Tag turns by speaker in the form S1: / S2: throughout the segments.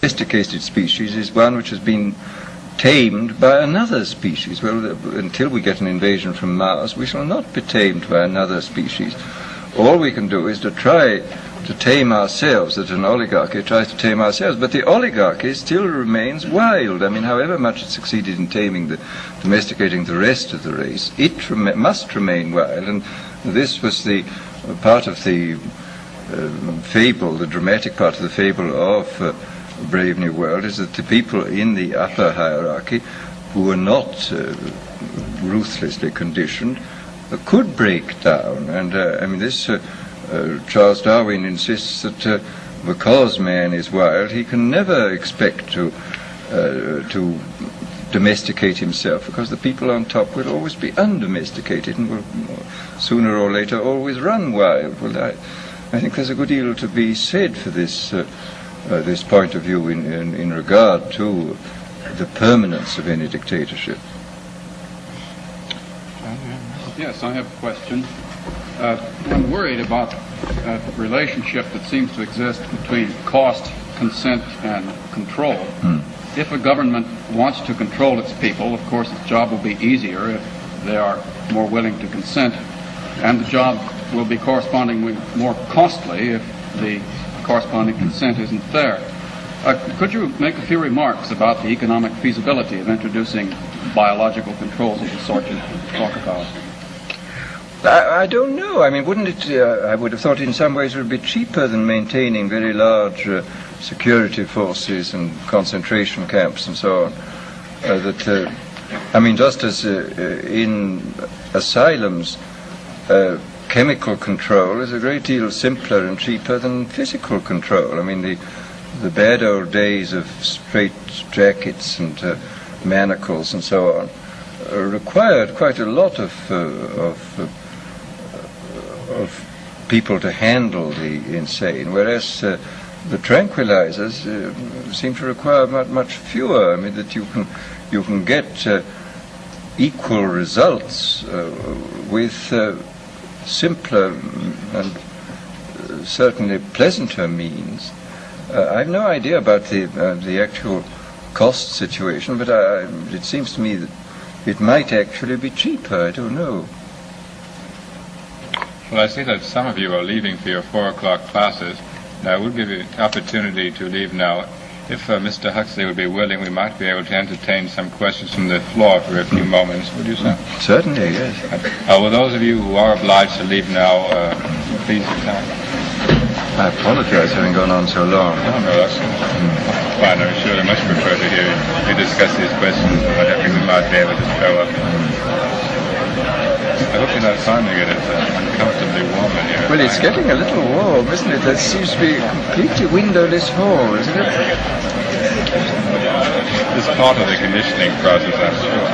S1: domesticated species is one which has been tamed by another species. Well, until we get an invasion from Mars, we shall not be tamed by another species. All we can do is to try to tame ourselves, that an oligarchy tries to tame ourselves, but the oligarchy still remains wild. I mean, however much it succeeded in domesticating the rest of the race, it must remain wild, and this was the part of the fable, the dramatic part of the fable of Brave New World, is that the people in the upper hierarchy, who were not ruthlessly conditioned, could break down. And I mean, this Charles Darwin insists that because man is wild, he can never expect to domesticate himself, because the people on top will always be undomesticated and will sooner or later always run wild. Well, I think there's a good deal to be said for this this point of view in regard to the permanence of any dictatorship.
S2: Yes, I have a question. I'm worried about the relationship that seems to exist between cost, consent, and control. If a government wants to control its people, of course its job will be easier if they are more willing to consent, and the job will be correspondingly more costly if the corresponding consent isn't there. Could you make a few remarks about the economic feasibility of introducing biological controls of the sort you talk about?
S1: I don't know. I mean, wouldn't it, I would have thought in some ways it would be cheaper than maintaining very large security forces and concentration camps and so on. I mean, just as in asylums, chemical control is a great deal simpler and cheaper than physical control. I mean, the bad old days of straight jackets and manacles and so on required quite a lot of people to handle the insane, whereas the tranquilizers seem to require much fewer. I mean, that you can get equal results with simpler and certainly pleasanter means. I have no idea about the actual cost situation, but it seems to me that it might actually be cheaper. I don't know.
S3: Well, I see that some of you are leaving for your 4 o'clock classes. Now, I will give you the opportunity to leave now. If Mr. Huxley would be willing, we might be able to entertain some questions from the floor for a few moments. Would you, sir?
S1: Certainly, yes.
S3: Well, those of you who are obliged to leave now, please retire.
S1: I apologize for having gone on so long.
S3: No, that's fine. I'm sure I much prefer to hear you discuss these questions, but I think we might be able to show up. I hope you're not finding it uncomfortably warm in here.
S1: Well, it's getting a little warm, isn't it? That seems to be a completely windowless hall, isn't it?
S3: It's part of the conditioning process, I'm sure.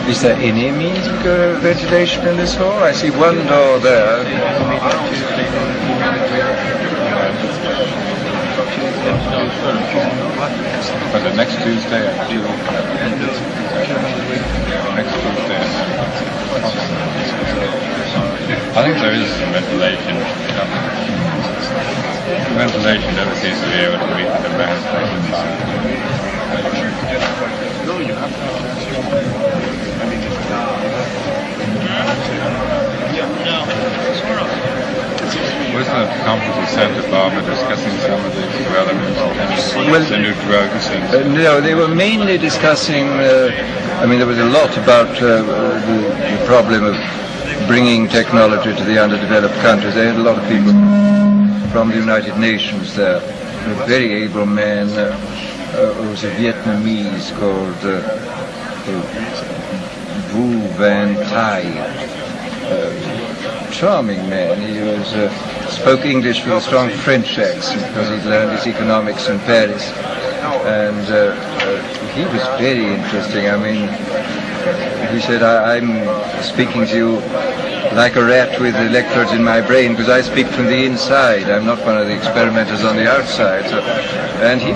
S1: Is there any means of ventilation in this hall? I see one door there.
S3: But the next Tuesday at 2. Next Tuesday. I think there is some ventilation. Ventilation never seems to be able to meet the demands of the time. Was the conference in Santa Barbara discussing some of the developments, the new drugs? And
S1: no, they were mainly discussing, I mean, there was a lot about the problem of bringing technology to the underdeveloped countries. They had a lot of people from the United Nations there. A very able man who was a Vietnamese called Vu Van Thai. Charming man. He was spoke English with a strong French accent because he'd learned his economics in Paris, and he was very interesting. I mean, he said, I'm speaking to you like a rat with electrodes in my brain because I speak from the inside. I'm not one of the experimenters on the outside. So, and he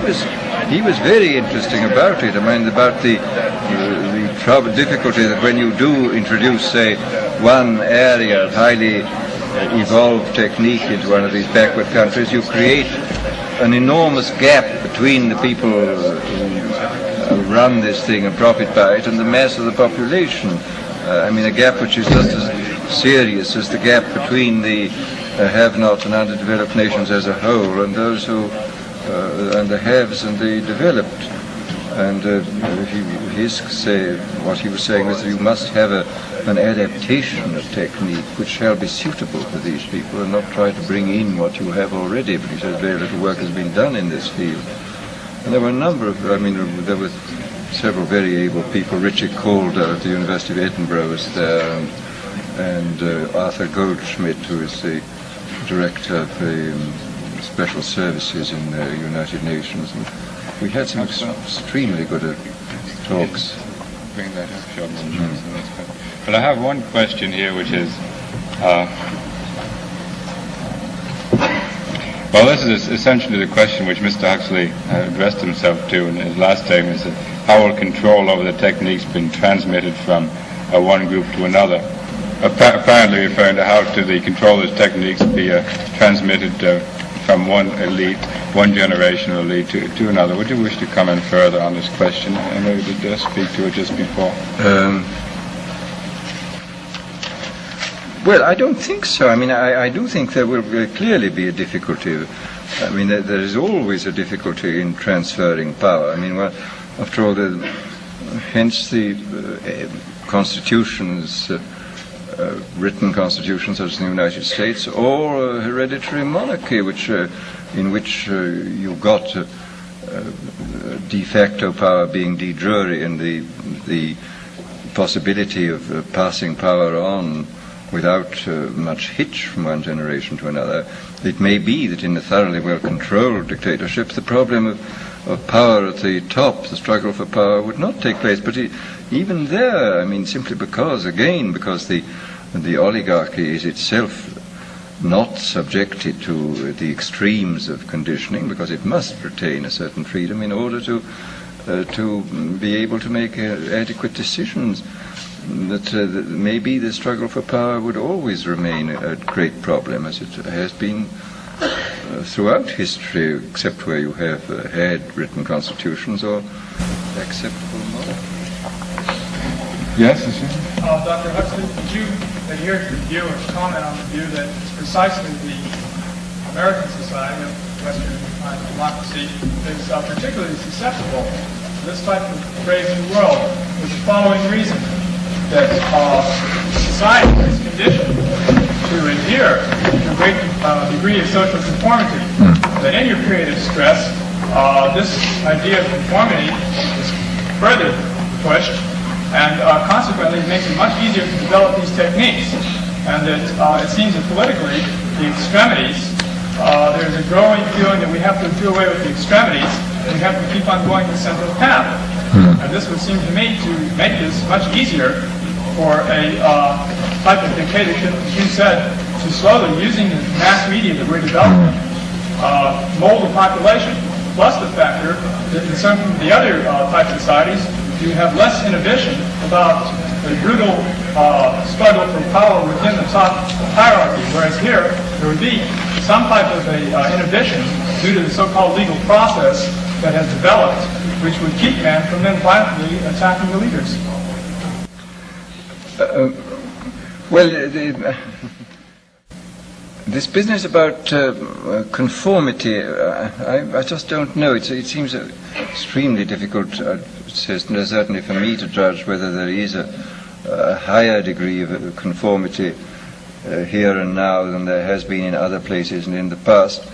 S1: was very interesting about it. I mean, about the difficulty that when you do introduce, say, one area of highly evolve technique into one of these backward countries, you create an enormous gap between the people who run this thing and profit by it and the mass of the population. I mean, a gap which is just as serious as the gap between the have-not and underdeveloped nations as a whole and those who, and the haves and the developed. And what he was saying was that you must have an adaptation of technique which shall be suitable for these people and not try to bring in what you have already. But he says very little work has been done in this field. And there were a number of, there were several very able people. Richard Calder at the University of Edinburgh was there, and Arthur Goldschmidt, who is the director of the special services in the United Nations. And we had some extremely good talks.
S3: Bring that up, Sheldon. But I have one question here, which is, well, this is essentially the question which Mr. Huxley addressed himself to in his last statement, is that how will control over the techniques being transmitted from one group to another? Apparently referring to how to the controller's techniques be transmitted from one elite, one generation of elite to another. Would you wish to comment further on this question? I know you did speak to it just before.
S1: Well, I don't think so. I mean, I do think there will clearly be a difficulty. I mean, there is always a difficulty in transferring power. I mean, well, after all, hence the constitutions, written constitutions such as in the United States, or hereditary monarchy, in which you got de facto power being de jure, and the possibility of passing power on without much hitch from one generation to another. It may be that in a thoroughly well-controlled dictatorship, the problem of power at the top, the struggle for power, would not take place. But even there, I mean, simply because the oligarchy is itself not subjected to the extremes of conditioning, because it must retain a certain freedom in order to be able to make adequate decisions. That maybe the struggle for power would always remain a great problem, as it has been throughout history, except where you have had written constitutions or acceptable monarchy.
S3: Yes,
S4: Dr. Huxley, would you adhere to the view or comment on the view that it's precisely the American society of Western democracy is particularly susceptible to this type of brave new world, for the following reason: that society is conditioned to adhere to a great degree of social conformity. That in your period of stress, this idea of conformity is further pushed, and consequently it makes it much easier to develop these techniques. And that it seems that politically, the extremities, there's a growing feeling that we have to do away with the extremities, and we have to keep on going the central path. And this would seem to me to make this much easier for a type of dictatorship, as you said, to slowly, using the mass media that we're developing, mold the population. Plus the factor that in some of the other type societies, you have less inhibition about the brutal struggle for power within the top hierarchy, whereas here there would be some type of inhibition due to the so-called legal process that has developed, which would keep man from then violently attacking the leaders.
S1: This business about conformity, I just don't know. It seems extremely difficult, certainly for me, to judge whether there is a higher degree of conformity here and now than there has been in other places and in the past.